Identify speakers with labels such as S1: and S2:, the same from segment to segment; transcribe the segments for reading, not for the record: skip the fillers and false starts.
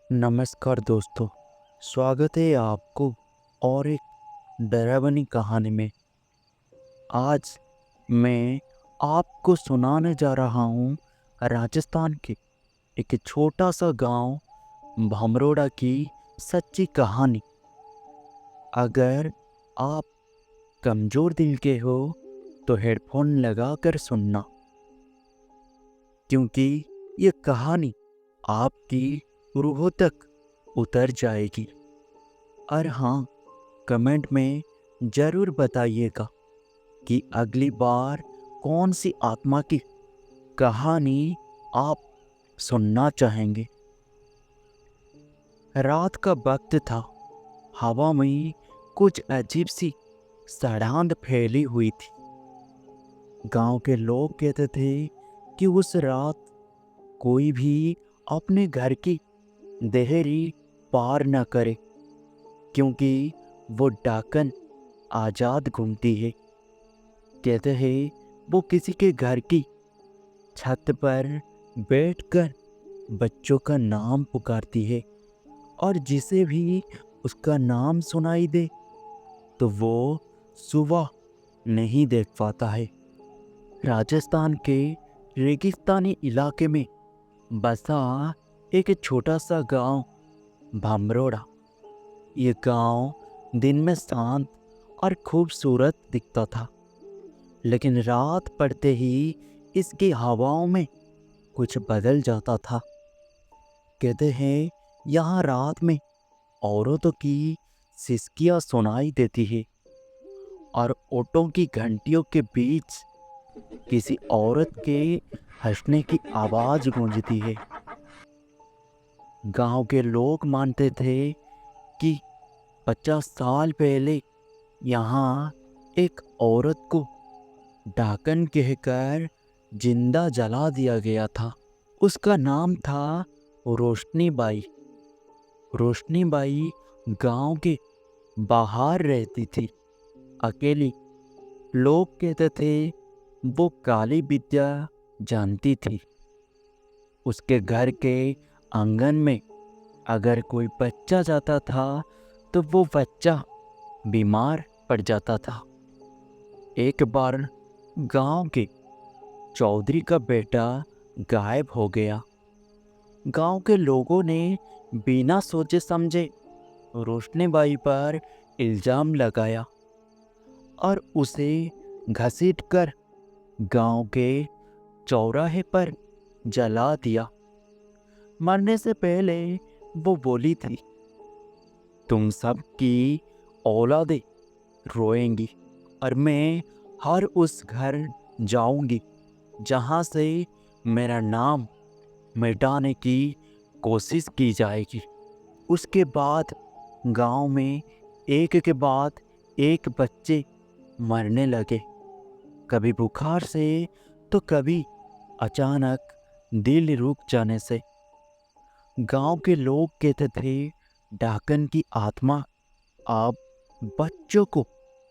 S1: नमस्कार दोस्तों, स्वागत है आपको और एक डरावनी कहानी में। आज मैं आपको सुनाने जा रहा हूँ राजस्थान के एक छोटा सा गांव भमरोड़ा की सच्ची कहानी। अगर आप कमज़ोर दिल के हो तो हेडफोन लगा कर सुनना, क्योंकि ये कहानी आपकी रूह तक उतर जाएगी। और हाँ, कमेंट में ज़रूर बताइएगा कि अगली बार कौन सी आत्मा की कहानी आप सुनना चाहेंगे। रात का वक्त था। हवा में कुछ अजीब सी सड़ांध फैली हुई थी। गांव के लोग कहते थे कि उस रात कोई भी अपने घर की देहरी पार न करे, क्योंकि वो डाकन आज़ाद घूमती है। कहते हैं वो किसी के घर की छत पर बैठकर बच्चों का नाम पुकारती है, और जिसे भी उसका नाम सुनाई दे तो वो सुबह नहीं देख पाता है। राजस्थान के रेगिस्तानी इलाके में बसा एक छोटा सा गांव भमरोड़ा। ये गांव दिन में शांत और खूबसूरत दिखता था, लेकिन रात पड़ते ही इसकी हवाओं में कुछ बदल जाता था। कहते हैं यहाँ रात में औरतों की सिसकियाँ सुनाई देती है, और ऑटो की घंटियों के बीच किसी औरत के हंसने की आवाज़ गूंजती है। गांव के लोग मानते थे कि 50 साल पहले यहाँ एक औरत को डाकन कहकर जिंदा जला दिया गया था। उसका नाम था रोशनी बाई। रोशनी बाई गांव के बाहर रहती थी, अकेली। लोग कहते थे वो काली विद्या जानती थी। उसके घर के आंगन में अगर कोई बच्चा जाता था तो वो बच्चा बीमार पड़ जाता था। एक बार गांव के चौधरी का बेटा गायब हो गया। गांव के लोगों ने बिना सोचे समझे रोशनीबाई पर इल्ज़ाम लगाया और उसे घसीटकर गांव के चौराहे पर जला दिया। मरने से पहले वो बोली थी, तुम सब की औलादें रोएंगी और मैं हर उस घर जाऊंगी जहां से मेरा नाम मिटाने की कोशिश की जाएगी। उसके बाद गांव में एक के बाद एक बच्चे मरने लगे, कभी बुखार से तो कभी अचानक दिल रुक जाने से। गांव के लोग कहते थे डाकन की आत्मा अब बच्चों को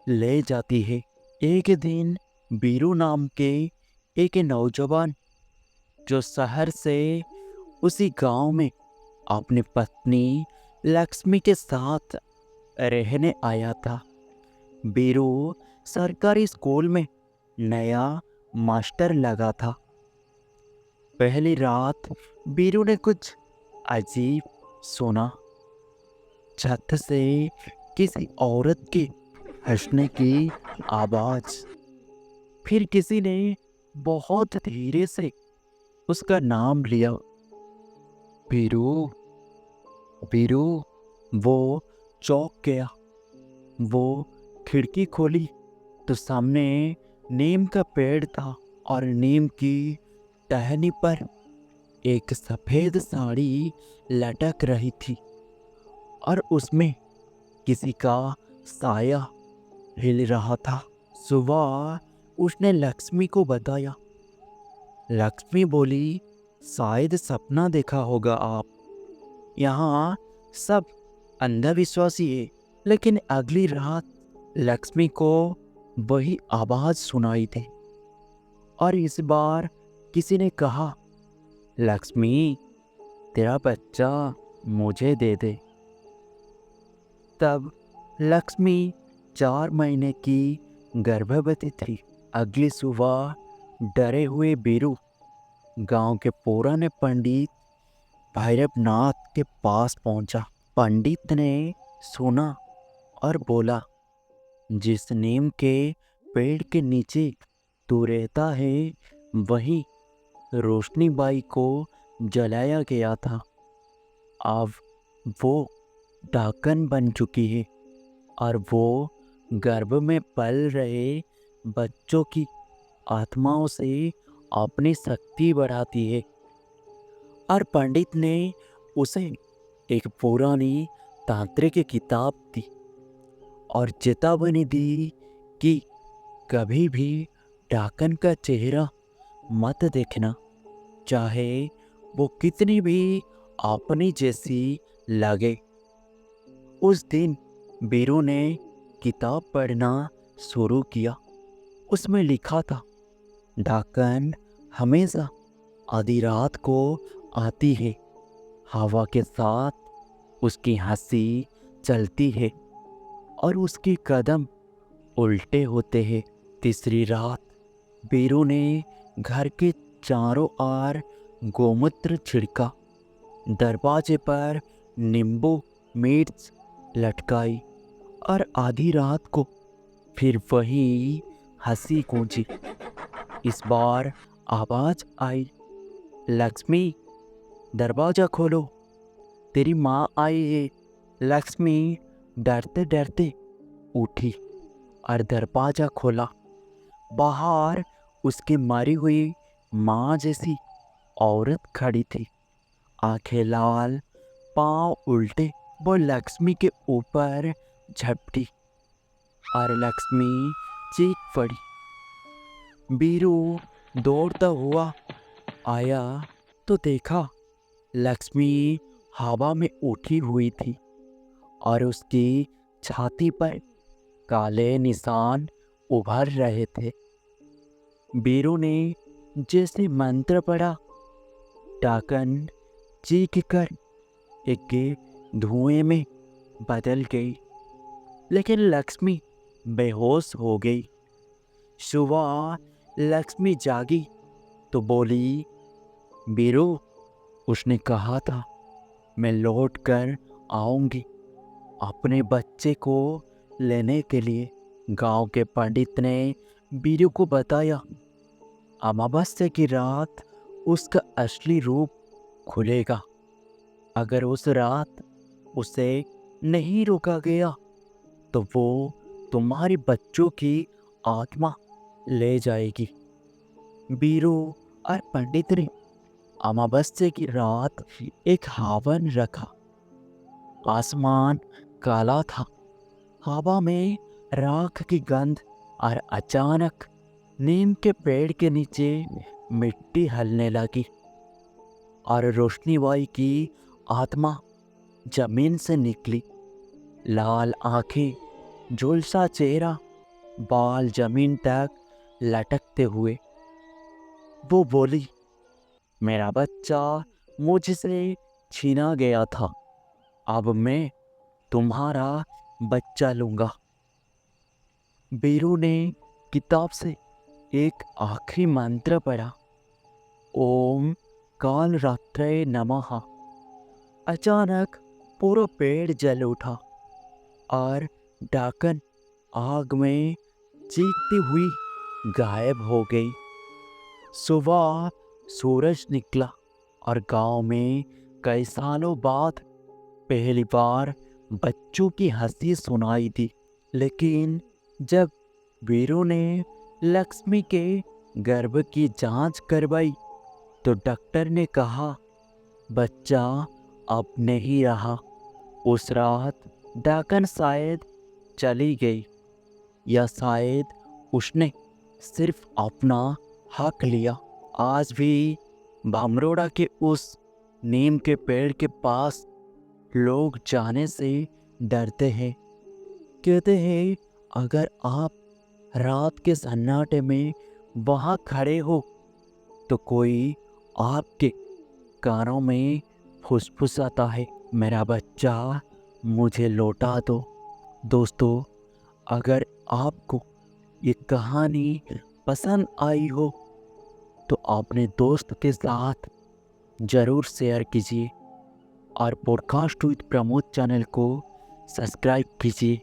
S1: ले जाती है। एक दिन बीरू नाम के एक नौजवान, जो शहर से उसी गांव में अपनी पत्नी लक्ष्मी के साथ रहने आया था। बीरू सरकारी स्कूल में नया मास्टर लगा था। पहली रात बीरू ने कुछ अजीब सुना। छत से किसी औरत के हंसने की आवाज़। फिर किसी ने बहुत धीरे से उसका नाम लिया, बीरू, बीरू। वो चौंक गया। वो खिड़की खोली तो सामने नीम का पेड़ था, और नीम की टहनी पर एक सफ़ेद साड़ी लटक रही थी, और उसमें किसी का साया हिल रहा था। सुबह उसने लक्ष्मी को बताया। लक्ष्मी बोली, शायद सपना देखा होगा आप। यहाँ सब अंधविश्वासी है। लेकिन अगली रात लक्ष्मी को वही आवाज़ सुनाई थी, और इस बार किसी ने कहा, लक्ष्मी, तेरा बच्चा मुझे दे दे। तब लक्ष्मी 4 महीने की गर्भवती थी। अगली सुबह डरे हुए बीरू गांव के पुराने पंडित भैरवनाथ के पास पहुंचा। पंडित ने सुना और बोला, जिस नीम के पेड़ के नीचे तू रहता है वहीं रोशनीबाई को जलाया गया था। अब वो डाकन बन चुकी है और वो गर्भ में पल रहे बच्चों की आत्माओं से अपनी शक्ति बढ़ाती है। और पंडित ने उसे एक पुरानी तांत्रिक किताब दी और चेतावनी दी कि कभी भी डाकन का चेहरा मत देखना, चाहे वो कितनी भी अपनी जैसी लगे। उस दिन बीरू ने किताब पढ़ना शुरू किया। उसमें लिखा था, डाकन हमेशा आधी रात को आती है, हवा के साथ उसकी हंसी चलती है और उसके कदम उल्टे होते हैं। तीसरी रात बीरू ने घर के चारों ओर गोमूत्र छिड़का, दरवाजे पर नींबू मिर्च लटकाई और आधी रात को फिर वही हंसी गूंजी। इस बार आवाज आई, लक्ष्मी दरवाजा खोलो, तेरी माँ आई है। लक्ष्मी डरते डरते उठी और दरवाजा खोला। बाहर उसकी मरी हुई माँ जैसी औरत खड़ी थी, आंखें लाल, पांव उल्टे। वो लक्ष्मी के ऊपर झपटी और लक्ष्मी चीख पड़ी। बीरू दौड़ता हुआ आया तो देखा लक्ष्मी हवा में उठी हुई थी और उसकी छाती पर काले निशान उभर रहे थे। बीरू ने जैसे मंत्र पढ़ा, डाकन चीख कर एक धुएं में बदल गई, लेकिन लक्ष्मी बेहोश हो गई। सुबह लक्ष्मी जागी तो बोली, बीरू, उसने कहा था मैं लौट कर आऊंगी अपने बच्चे को लेने के लिए। गांव के पंडित ने बीरू को बताया, अमावस्या की रात उसका असली रूप खुलेगा। अगर उस रात उसे नहीं रोका गया तो वो तुम्हारे बच्चों की आत्मा ले जाएगी। बीरू और पंडित ने अमावस्या की रात एक हवन रखा। आसमान काला था, हवा में राख की गंध और अचानक नीम के पेड़ के नीचे मिट्टी हिलने लगी और रोशनीबाई की आत्मा जमीन से निकली। लाल आंखें, झुलसा चेहरा, बाल जमीन तक लटकते हुए। वो बोली, मेरा बच्चा मुझसे छीना गया था, अब मैं तुम्हारा बच्चा लूँगा। बीरू ने किताब से एक आखिरी मंत्र पढ़ा, ओम काल रात्रे नमः। अचानक पूरा पेड़ जल उठा और डाकन आग में चीखती हुई गायब हो गई। सुबह सूरज निकला और गांव में कई सालों बाद पहली बार बच्चों की हंसी सुनाई दी। लेकिन जब वीरू ने लक्ष्मी के गर्भ की जांच करवाई तो डॉक्टर ने कहा, बच्चा अब नहीं रहा। उस रात डाकन शायद चली गई, या शायद उसने सिर्फ अपना हक लिया। आज भी भमरोड़ा के उस नीम के पेड़ के पास लोग जाने से डरते हैं। कहते हैं अगर आप रात के सन्नाटे में वहाँ खड़े हो तो कोई आपके कानों में फुसफुसाता है, मेरा बच्चा मुझे लौटा दो। दोस्तों, अगर आपको ये कहानी पसंद आई हो तो अपने दोस्त के साथ ज़रूर शेयर कीजिए और पॉडकास्ट विद प्रमोद चैनल को सब्सक्राइब कीजिए।